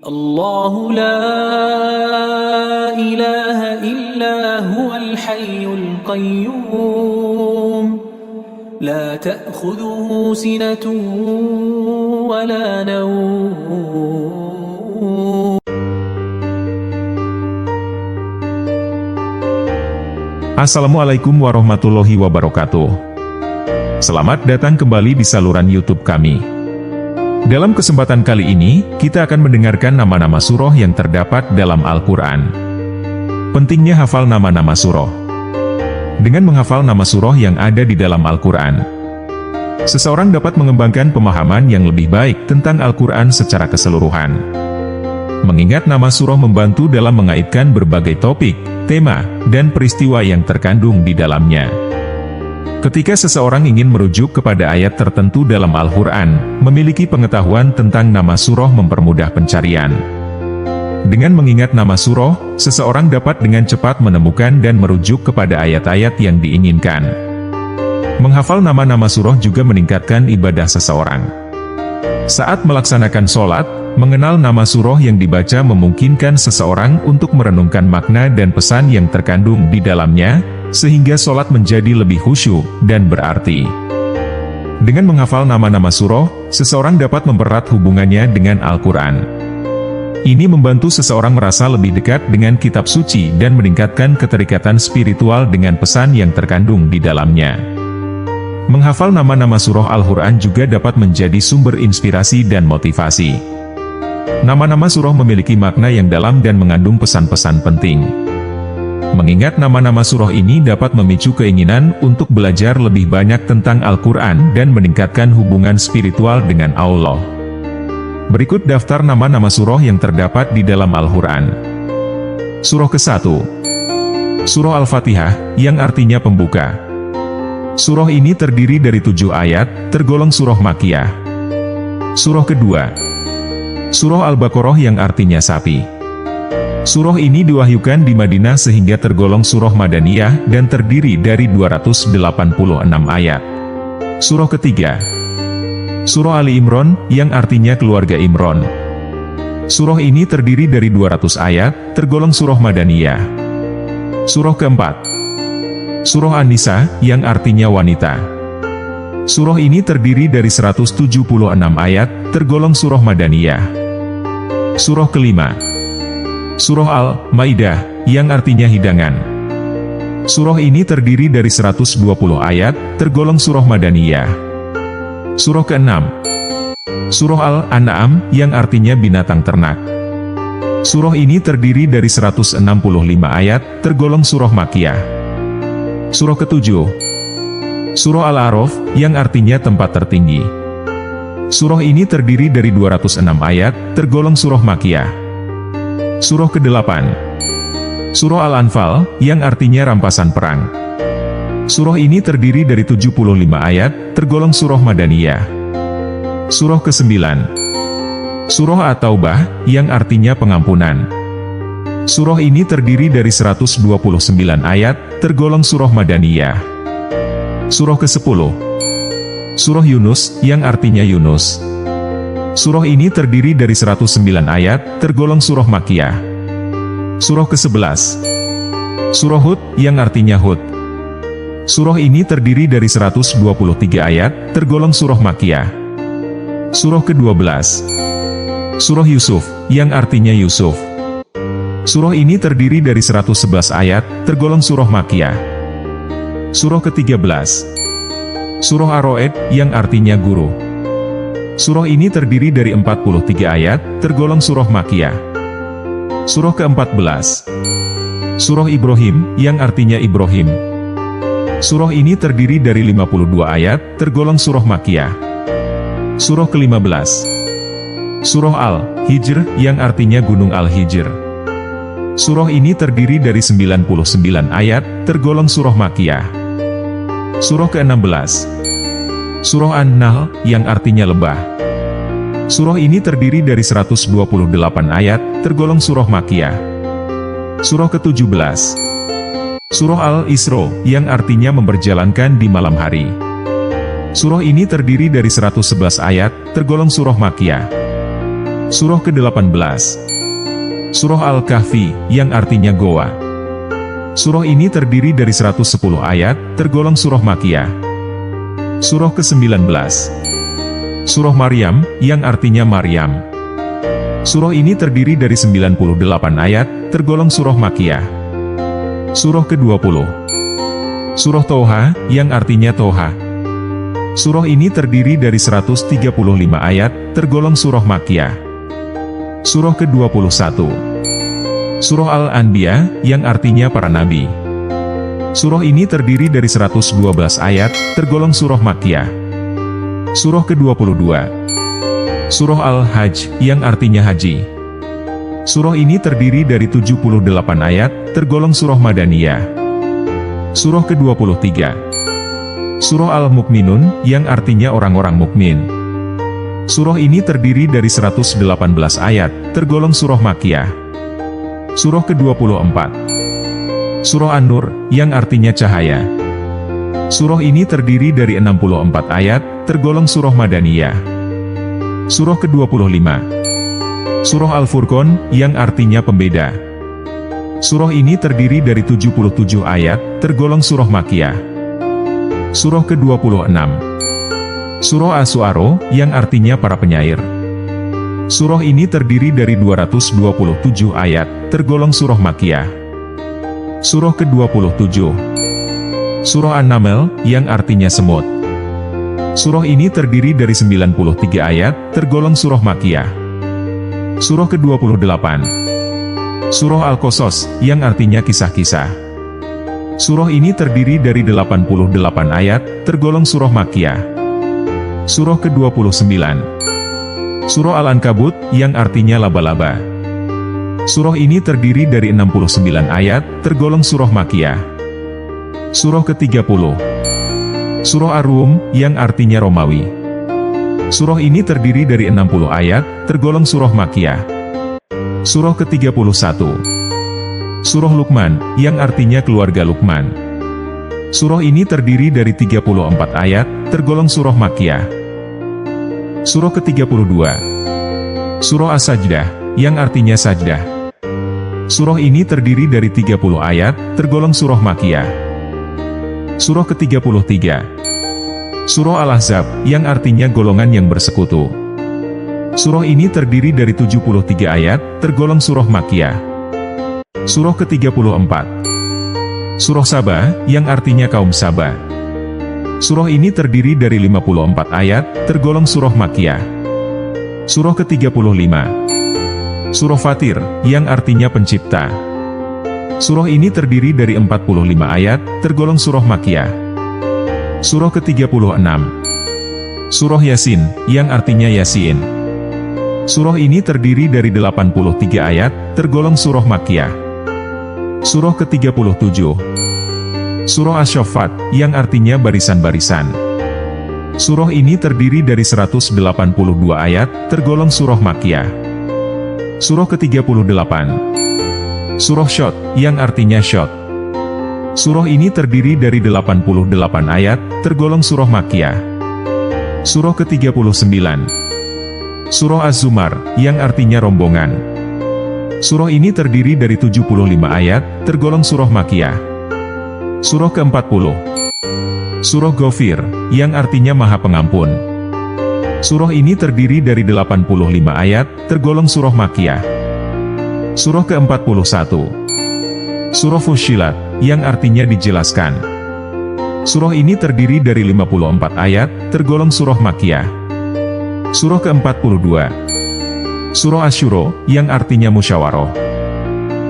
الله لا إله إلا هو الحي القيوم لا تأخذه سنة ولا نوم. Assalamualaikum warahmatullahi wabarakatuh. Selamat datang kembali di saluran YouTube kami. Dalam kesempatan kali ini, kita akan mendengarkan nama-nama surah yang terdapat dalam Al-Quran. Pentingnya hafal nama-nama surah. Dengan menghafal nama surah yang ada di dalam Al-Quran, seseorang dapat mengembangkan pemahaman yang lebih baik tentang Al-Quran secara keseluruhan. Mengingat nama surah membantu dalam mengaitkan berbagai topik, tema, dan peristiwa yang terkandung di dalamnya. Ketika seseorang ingin merujuk kepada ayat tertentu dalam Al-Quran, memiliki pengetahuan tentang nama surah mempermudah pencarian. Dengan mengingat nama surah, seseorang dapat dengan cepat menemukan dan merujuk kepada ayat-ayat yang diinginkan. Menghafal nama-nama surah juga meningkatkan ibadah seseorang. Saat melaksanakan sholat, mengenal nama surah yang dibaca memungkinkan seseorang untuk merenungkan makna dan pesan yang terkandung di dalamnya, sehingga sholat menjadi lebih khusyuk dan berarti. Dengan menghafal nama-nama surah, seseorang dapat mempererat hubungannya dengan Al-Quran. Ini membantu seseorang merasa lebih dekat dengan kitab suci dan meningkatkan keterikatan spiritual dengan pesan yang terkandung di dalamnya. Menghafal nama-nama surah Al-Quran juga dapat menjadi sumber inspirasi dan motivasi. Nama-nama surah memiliki makna yang dalam dan mengandung pesan-pesan penting. Mengingat nama-nama surah ini dapat memicu keinginan untuk belajar lebih banyak tentang Al-Quran dan meningkatkan hubungan spiritual dengan Allah. Berikut daftar nama-nama surah yang terdapat di dalam Al-Quran. Surah ke-1, Surah Al-Fatihah, yang artinya pembuka. Surah ini terdiri dari 7 ayat, tergolong surah Makkiyah. Surah kedua, Surah Al-Baqarah yang artinya sapi. Surah ini diwahyukan di Madinah sehingga tergolong surah Madaniyah dan terdiri dari 286 ayat. Surah ketiga, Surah Ali Imran, yang artinya keluarga Imran. Surah ini terdiri dari 200 ayat, tergolong surah Madaniyah. Surah keempat, Surah An-Nisa, yang artinya wanita. Surah ini terdiri dari 176 ayat, tergolong surah Madaniyah. Surah kelima, Surah Al-Maidah, yang artinya hidangan. Surah ini terdiri dari 120 ayat, tergolong surah Madaniyah. Surah ke-6, Surah Al-An'am, yang artinya binatang ternak. Surah ini terdiri dari 165 ayat, tergolong surah Makkiyah. Surah ke-7, Surah Al-A'raf, yang artinya tempat tertinggi. Surah ini terdiri dari 206 ayat, tergolong surah Makkiyah. Surah ke-8, Surah Al-Anfal, yang artinya rampasan perang. Surah ini terdiri dari 75 ayat, tergolong surah Madaniyah. Surah ke-9, Surah At-Taubah, yang artinya pengampunan. Surah ini terdiri dari 129 ayat, tergolong surah Madaniyah. Surah ke-10, Surah Yunus, yang artinya Yunus. Surah ini terdiri dari 109 ayat, tergolong surah Makkiyah. Surah ke-11, Surah Hud, yang artinya Hud. Surah ini terdiri dari 123 ayat, tergolong surah Makkiyah. Surah ke-12, Surah Yusuf, yang artinya Yusuf. Surah ini terdiri dari 111 ayat, tergolong surah Makkiyah. Surah ke-13, Surah Ar-Ra'd, yang artinya guru. Surah ini terdiri dari 43 ayat, tergolong surah Makkiyah. Surah ke-14, Surah Ibrahim, yang artinya Ibrahim. Surah ini terdiri dari 52 ayat, tergolong surah Makkiyah. Surah ke-15, Surah Al-Hijr, yang artinya Gunung Al-Hijr. Surah ini terdiri dari 99 ayat, tergolong surah Makkiyah. Surah ke-16, Surah An-Nahl, yang artinya lebah. Surah ini terdiri dari 128 ayat, tergolong surah Makkiyah. Surah ke-17, Surah Al-Isra, yang artinya memperjalankan di malam hari. Surah ini terdiri dari 111 ayat, tergolong surah Makkiyah. Surah ke-18. Surah Al-Kahfi, yang artinya goa. Surah ini terdiri dari 110 ayat, tergolong surah Makkiyah. Surah ke-19. Surah Maryam, yang artinya Maryam. Surah ini terdiri dari 98 ayat, tergolong surah Makkiyah. Surah ke-20. Surah Toha, yang artinya Toha. Surah ini terdiri dari 135 ayat, tergolong surah Makkiyah. Surah ke-21. Surah Al-Anbiya, yang artinya para nabi. Surah ini terdiri dari 112 ayat, tergolong surah Makkiyah. Surah ke-22. Surah Al-Hajj, yang artinya haji. Surah ini terdiri dari 78 ayat, tergolong surah Madaniyah. Surah ke-23. Surah Al-Mukminun, yang artinya orang-orang mukmin. Surah ini terdiri dari 118 ayat, tergolong surah Makkiyah. Surah ke-24. Surah An-Nur, yang artinya cahaya. Surah ini terdiri dari 64 ayat, tergolong surah Madaniyah. Surah ke-25. Surah Al-Furqan, yang artinya pembeda. Surah ini terdiri dari 77 ayat, tergolong surah Makkiyah. Surah ke-26. Surah Asy-Syu'ara, yang artinya para penyair. Surah ini terdiri dari 227 ayat, tergolong surah Makkiyah. Surah ke-27. Surah An-Naml, yang artinya semut. Surah ini terdiri dari 93 ayat, tergolong surah Makkiyah. Surah ke-28. Surah Al-Qasas, yang artinya kisah-kisah. Surah ini terdiri dari 88 ayat, tergolong surah Makkiyah. Surah ke-29. Surah Al-Ankabut, yang artinya laba-laba. Surah ini terdiri dari 69 ayat, tergolong surah Makkiyah. Surah ke-30. Surah Ar-Rum, yang artinya Romawi. Surah ini terdiri dari 60 ayat, tergolong surah Makkiyah. Surah ke-31. Surah Luqman, yang artinya keluarga Luqman. Surah ini terdiri dari 34 ayat, tergolong surah Makkiyah. Surah ke-32. Surah As-Sajdah, yang artinya sajdah. Surah ini terdiri dari 30 ayat, tergolong surah Makkiyah. Surah ke-33. Surah Al-Ahzab, yang artinya golongan yang bersekutu. Surah ini terdiri dari 73 ayat, tergolong surah Makkiyah. Surah ke-34. Surah Saba, yang artinya kaum Saba. Surah ini terdiri dari 54 ayat, tergolong surah Makkiyah. Surah ke-35. Surah Fatir, yang artinya pencipta. Surah ini terdiri dari 45 ayat, tergolong surah Makkiyah. Surah ke-36. Surah Yasin, yang artinya Yasin. Surah ini terdiri dari 83 ayat, tergolong surah Makkiyah. Surah ke-37. Surah Asy-Syaffat, yang artinya barisan-barisan. Surah ini terdiri dari 182 ayat, tergolong surah Makkiyah. Surah ke-38. Surah Syot, yang artinya Syot. Surah ini terdiri dari 88 ayat, tergolong surah Makkiyah. Surah ke-39. Surah Az-Zumar, yang artinya rombongan. Surah ini terdiri dari 75 ayat, tergolong surah Makkiyah. Surah ke-40. Surah Ghafir, yang artinya Maha Pengampun. Surah ini terdiri dari 85 ayat, tergolong surah Makkiyah. Surah ke-41. Surah Fussilat, yang artinya dijelaskan. Surah ini terdiri dari 54 ayat, tergolong surah Makkiyah. Surah ke-42. Surah Asy-Syura, yang artinya musyawarah.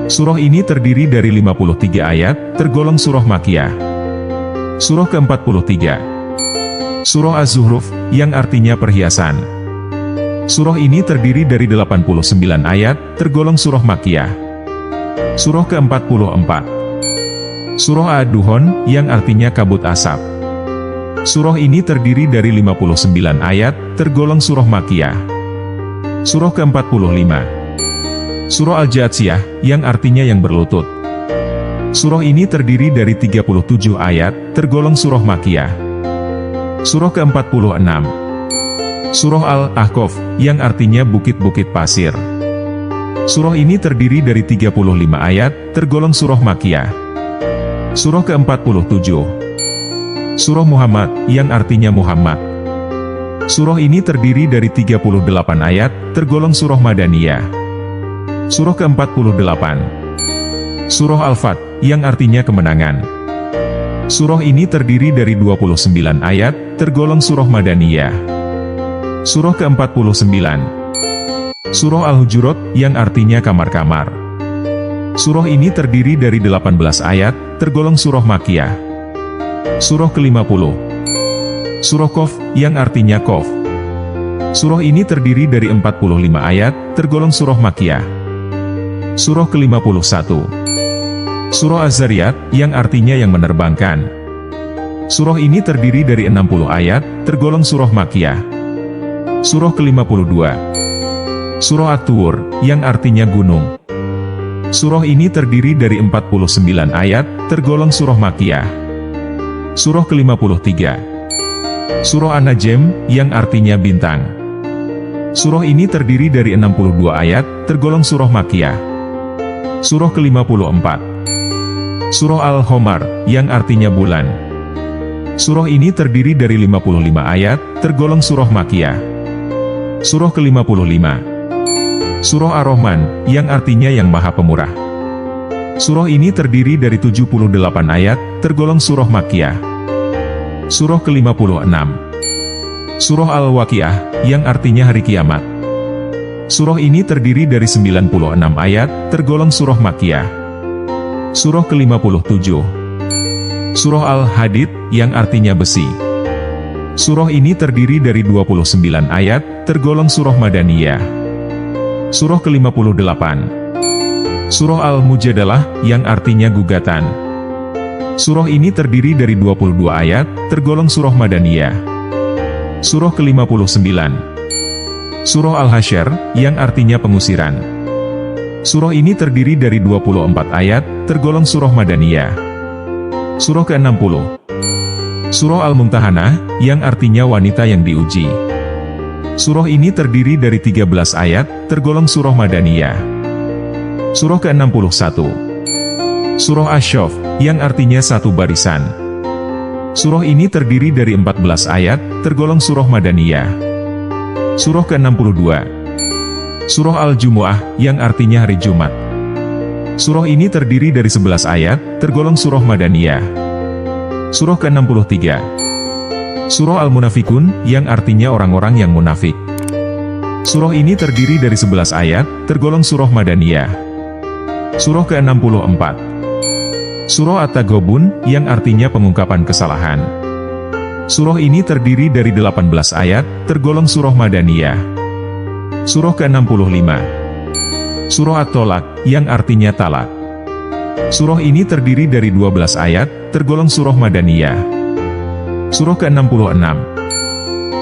Surah ini terdiri dari 53 ayat, tergolong surah Makkiyah. Surah ke-43. Surah Az-Zuhruf, yang artinya perhiasan. Surah ini terdiri dari 89 ayat, tergolong surah Makkiyah. Surah ke-44. Surah Ad-Duhan, yang artinya kabut asap. Surah ini terdiri dari 59 ayat, tergolong surah Makkiyah. Surah ke-45. Surah Al-Jathiyah, yang artinya yang berlutut. Surah ini terdiri dari 37 ayat, tergolong surah Makkiyah. Surah ke-46. Surah Al-Ahqaf, yang artinya bukit-bukit pasir. Surah ini terdiri dari 35 ayat, tergolong surah Makkiyah. Surah ke-47. Surah Muhammad, yang artinya Muhammad. Surah ini terdiri dari 38 ayat, tergolong surah Madaniyah. Surah ke-48. Surah Al-Fath, yang artinya kemenangan. Surah ini terdiri dari 29 ayat, tergolong surah Madaniyah. Surah ke-49. Surah Al-Hujurat, yang artinya kamar-kamar. Surah ini terdiri dari 18 ayat, tergolong surah Makkiyah. Surah ke-50. Surah Qaf, yang artinya Qaf. Surah ini terdiri dari 45 ayat, tergolong surah Makkiyah. Surah ke-51. Surah Az-Zariyat, yang artinya yang menerbangkan. Surah ini terdiri dari 60 ayat, tergolong surah Makkiyah. Surah ke-52. Surah At-Tur, yang artinya gunung. Surah ini terdiri dari 49 ayat, tergolong surah Makkiyah. Surah ke-53. Surah An-Najm, yang artinya bintang. Surah ini terdiri dari 62 ayat, tergolong surah Makkiyah. Surah ke-54. Surah Al-Qamar, yang artinya bulan. Surah ini terdiri dari 55 ayat, tergolong surah Makkiyah. Surah ke-55. Surah Ar-Rahman, yang artinya yang Maha Pemurah. Surah ini terdiri dari 78 ayat, tergolong surah Makkiyah. Surah ke-56. Surah Al-Waqiah, yang artinya hari kiamat. Surah ini terdiri dari 96 ayat, tergolong surah Makkiyah. Surah ke-57. Surah Al-Hadid, yang artinya besi. Surah ini terdiri dari 29 ayat, tergolong surah Madaniyah. Surah ke-58. Surah Al-Mujadalah, yang artinya gugatan. Surah ini terdiri dari 22 ayat, tergolong surah Madaniyah. Surah ke-59. Surah Al-Hasyr, yang artinya pengusiran. Surah ini terdiri dari 24 ayat, tergolong surah Madaniyah. Surah ke-60. Surah Al-Mumtahanah, yang artinya wanita yang diuji. Surah ini terdiri dari 13 ayat, tergolong surah Madaniyah. Surah ke-61. Surah Asy-Syaff, yang artinya satu barisan. Surah ini terdiri dari 14 ayat, tergolong surah Madaniyah. Surah ke-62. Surah Al-Jumu'ah, yang artinya hari Jumat. Surah ini terdiri dari 11 ayat, tergolong surah Madaniyah. Surah ke-63. Surah Al-Munafikun, yang artinya orang-orang yang munafik. Surah ini terdiri dari 11 ayat, tergolong surah Madaniyah. Surah ke-64. Surah At-Taghabun, yang artinya pengungkapan kesalahan. Surah ini terdiri dari 18 ayat, tergolong surah Madaniyah. Surah ke-65. Surah At-Tolak, yang artinya talak. Surah ini terdiri dari 12 ayat, tergolong surah Madaniyah. Surah ke-66.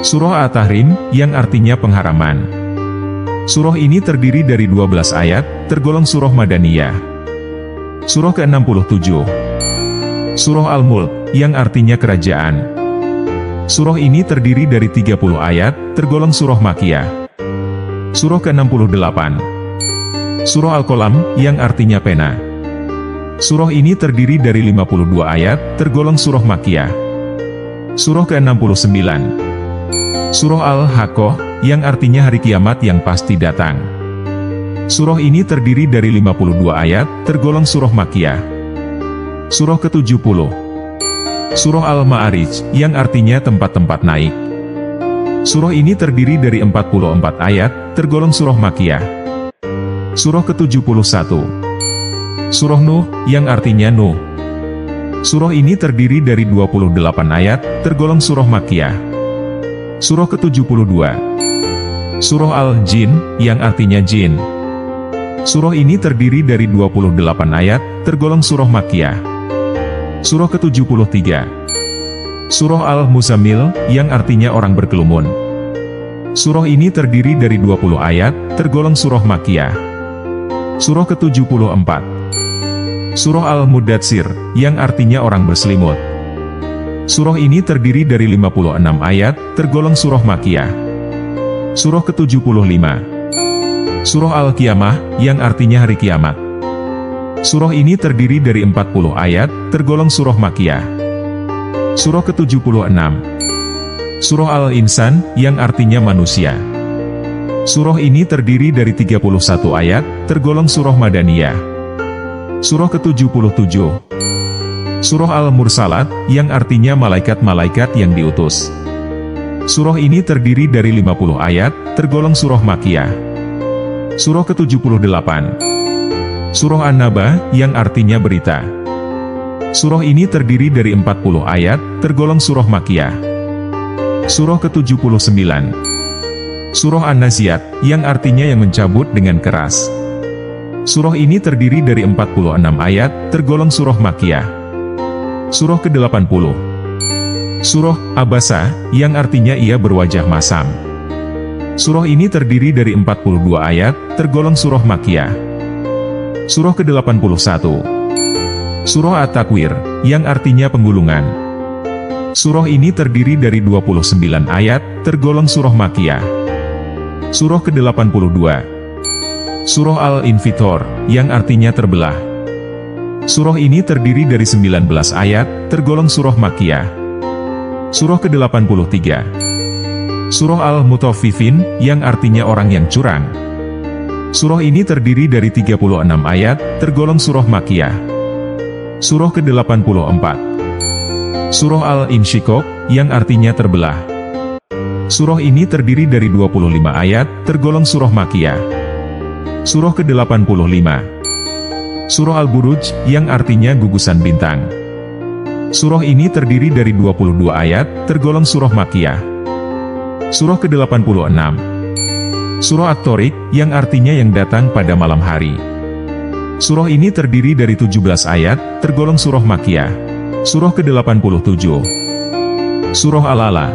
Surah At-Tahrim, yang artinya pengharaman. Surah ini terdiri dari 12 ayat, tergolong surah Madaniyah. Surah ke-67. Surah Al-Mulk, yang artinya kerajaan. Surah ini terdiri dari 30 ayat, tergolong surah Makkiyah. Surah ke-68. Surah Al-Qalam, yang artinya pena. Surah ini terdiri dari 52 ayat, tergolong surah Makkiyah. Surah ke-69. Surah Al-Haqqah, yang artinya hari kiamat yang pasti datang. Surah ini terdiri dari 52 ayat, tergolong surah Makkiyah. Surah ke-70. Surah Al-Ma'arij, yang artinya tempat-tempat naik. Surah ini terdiri dari 44 ayat, tergolong surah Makkiyah. Surah ke-71. Surah Nuh, yang artinya Nuh. Surah ini terdiri dari 28 ayat, tergolong surah Makkiyah. Surah ke-72. Surah Al-Jin, yang artinya jin. Surah ini terdiri dari 28 ayat, tergolong surah Makkiyah. Surah ke-73. Surah Al-Muzammil, yang artinya orang berkerumun. Surah ini terdiri dari 20 ayat, tergolong surah Makkiyah. Surah ke-74. Surah Al-Mudatsir, yang artinya orang berselimut. Surah ini terdiri dari 56 ayat, tergolong surah Makkiyah. Surah ke-75. Surah Al-Qiyamah, yang artinya hari kiamat. Surah ini terdiri dari 40 ayat, tergolong surah Makkiyah. Surah ke-76. Surah Al-Insan, yang artinya manusia. Surah ini terdiri dari 31 ayat, tergolong surah Madaniyah. Surah ke-77. Surah Al-Mursalat, yang artinya malaikat-malaikat yang diutus. Surah ini terdiri dari 50 ayat, tergolong surah Makkiyah. Surah ke-78. Surah An-Naba, yang artinya berita. Surah ini terdiri dari 40 ayat, tergolong surah Makkiyah. Surah ke-79. Surah An-Naziat, yang artinya yang mencabut dengan keras. Surah ini terdiri dari 46 ayat, tergolong surah Makkiyah. Surah ke-80. Surah Abasa, yang artinya ia berwajah masam. Surah ini terdiri dari 42 ayat, tergolong surah Makkiyah. Surah ke-81. Surah At-Takwir, yang artinya penggulungan. Surah ini terdiri dari 29 ayat, tergolong surah Makkiyah. Surah ke-82. Surah Al-Infitor, yang artinya terbelah. Surah ini terdiri dari 19 ayat, tergolong surah Makkiyah. Surah ke-83. Surah Al-Mutaffifin, yang artinya orang yang curang. Surah ini terdiri dari 36 ayat, tergolong surah Makkiyah. Surah ke-84. Surah Al-Insyiqaq, yang artinya terbelah. Surah ini terdiri dari 25 ayat, tergolong surah Makkiyah. Surah ke-85. Surah Al-Buruj, yang artinya gugusan bintang. Surah ini terdiri dari 22 ayat, tergolong surah Makkiyah. Surah ke-86. Surah At-Tariq, yang artinya yang datang pada malam hari. Surah ini terdiri dari 17 ayat, tergolong surah Makkiyah. Surah ke-87. Surah Al-A'la,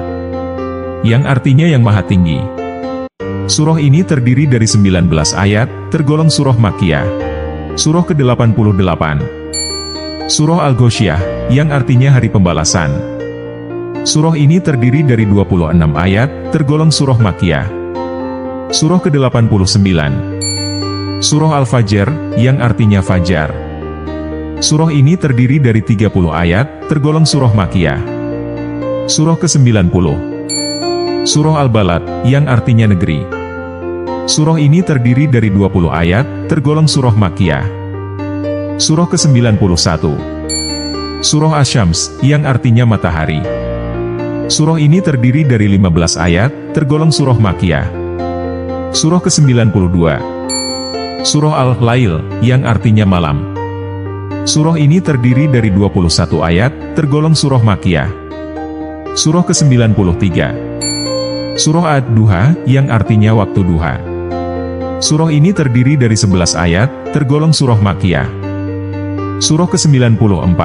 yang artinya yang maha tinggi. Surah ini terdiri dari 19 ayat, tergolong surah Makkiyah. Surah ke-88. Surah Al-Ghoshiyah, yang artinya hari pembalasan. Surah ini terdiri dari 26 ayat, tergolong surah Makkiyah. Surah ke-89. Surah Al-Fajr, yang artinya fajar. Surah ini terdiri dari 30 ayat, tergolong surah Makkiyah. Surah ke-90. Surah Al-Balad, yang artinya negeri. Surah ini terdiri dari 20 ayat, tergolong surah Makkiyah. Surah ke-91. Surah Asy-Syams, yang artinya matahari. Surah ini terdiri dari 15 ayat, tergolong surah Makkiyah. Surah ke-92. Surah Al-Lail, yang artinya malam. Surah ini terdiri dari 21 ayat, tergolong surah Makkiyah. Surah ke-93. Surah Ad-Duha, yang artinya waktu duha. Surah ini terdiri dari 11 ayat, tergolong surah Makkiyah. Surah ke-94.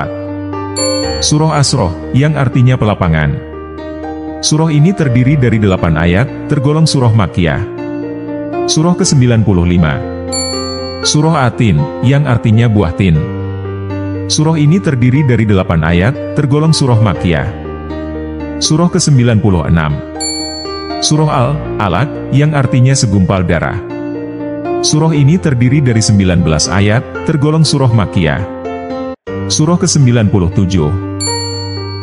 Surah Asroh, yang artinya pelapangan. Surah ini terdiri dari 8 ayat, tergolong surah Makkiyah. Surah ke-95. Surah At-Tin, yang artinya buah tin. Surah ini terdiri dari 8 ayat, tergolong surah Makkiyah. Surah ke-96. Surah Al-Alaq, yang artinya segumpal darah. Surah ini terdiri dari 19 ayat, tergolong surah Makkiyah. Surah ke-97.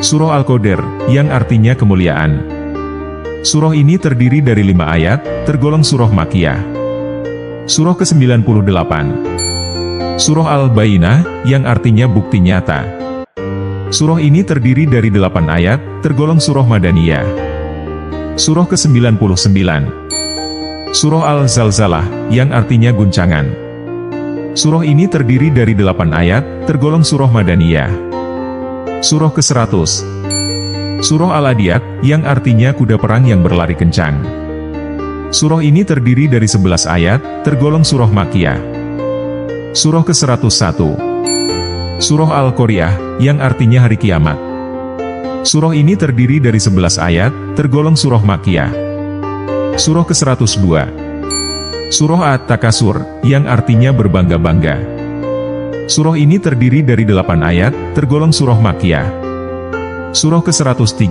Surah Al-Qadr, yang artinya kemuliaan. Surah ini terdiri dari 5 ayat, tergolong surah Makkiyah. Surah ke-98. Surah Al-Bayyinah, yang artinya bukti nyata. Surah ini terdiri dari 8 ayat, tergolong surah Madaniyah. Surah ke-99. Surah Al-Zalzalah, yang artinya guncangan. Surah ini terdiri dari 8 ayat, tergolong surah Madaniyah. Surah ke-100. Surah Al-Adiyat, yang artinya kuda perang yang berlari kencang. Surah ini terdiri dari 11 ayat, tergolong surah Makkiyah. Surah ke-101. Surah Al-Qari'ah, yang artinya hari kiamat. Surah ini terdiri dari 11 ayat, tergolong surah Makkiyah. Surah ke-102. Surah At-Takasur, yang artinya berbangga-bangga. Surah ini terdiri dari 8 ayat, tergolong surah Makkiyah. Surah ke-103.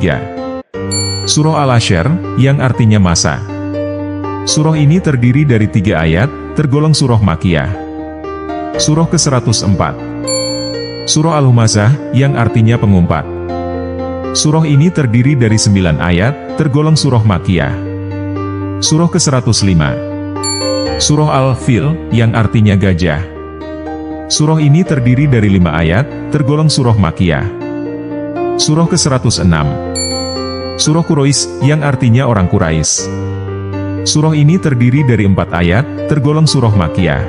Surah Al-Hasyr, yang artinya masa. Surah ini terdiri dari 3 ayat, tergolong surah Makkiyah. Surah ke-104. Surah Al-Humazah, yang artinya pengumpat. Surah ini terdiri dari 9 ayat, tergolong surah Makkiyah. Surah ke-105. Surah Al-Fil, yang artinya gajah. Surah ini terdiri dari 5 ayat, tergolong surah Makkiyah. Surah ke-106. Surah Quraisy, yang artinya orang Quraisy. Surah ini terdiri dari 4 ayat, tergolong surah Makkiyah.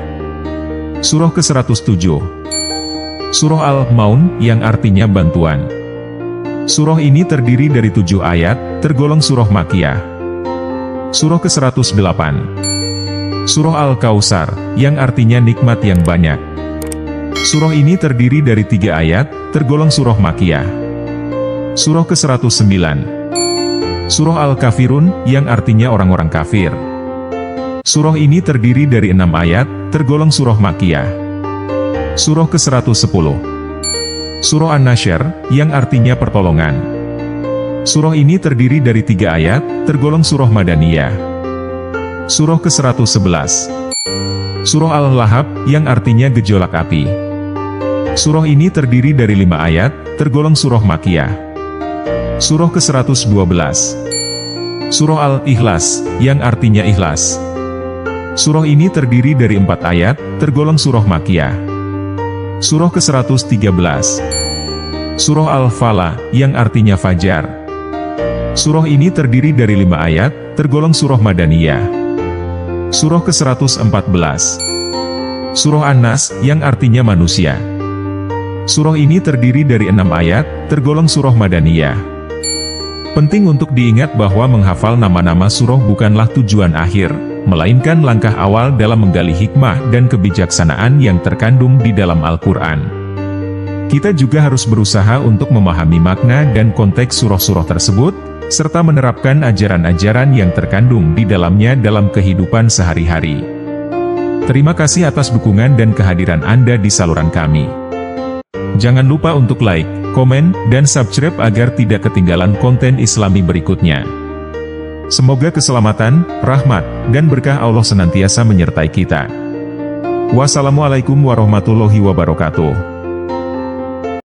Surah ke-107. Surah Al-Maun, yang artinya bantuan. Surah ini terdiri dari 7 ayat, tergolong surah Makkiyah. Surah ke-108. Surah Al-Kautsar, yang artinya nikmat yang banyak. Surah ini terdiri dari 3 ayat, tergolong surah Makkiyah. Surah ke-109. Surah Al-Kafirun, yang artinya orang-orang kafir. Surah ini terdiri dari 6 ayat, tergolong surah Makkiyah. Surah ke-110. Surah An-Nasyr, yang artinya pertolongan. Surah ini terdiri dari 3 ayat, tergolong surah Madaniyah. Surah ke-111. Surah Al-Lahab, yang artinya gejolak api. Surah ini terdiri dari 5 ayat, tergolong surah Makkiyah. Surah ke-112. Surah Al-Ikhlas, yang artinya ikhlas. Surah ini terdiri dari 4 ayat, tergolong surah Makkiyah. Surah ke-113. Surah Al-Falaq, yang artinya fajar. Surah ini terdiri dari 5 ayat, tergolong surah Madaniyah. Surah ke-114. Surah An-Nas, yang artinya manusia. Surah ini terdiri dari 6 ayat, tergolong surah Madaniyah. Penting untuk diingat bahwa menghafal nama-nama surah bukanlah tujuan akhir, melainkan langkah awal dalam menggali hikmah dan kebijaksanaan yang terkandung di dalam Al-Quran. Kita juga harus berusaha untuk memahami makna dan konteks surah-surah tersebut, serta menerapkan ajaran-ajaran yang terkandung di dalamnya dalam kehidupan sehari-hari. Terima kasih atas dukungan dan kehadiran Anda di saluran kami. Jangan lupa untuk like, komen, dan subscribe agar tidak ketinggalan konten Islami berikutnya. Semoga keselamatan, rahmat, dan berkah Allah senantiasa menyertai kita. Wassalamualaikum warahmatullahi wabarakatuh.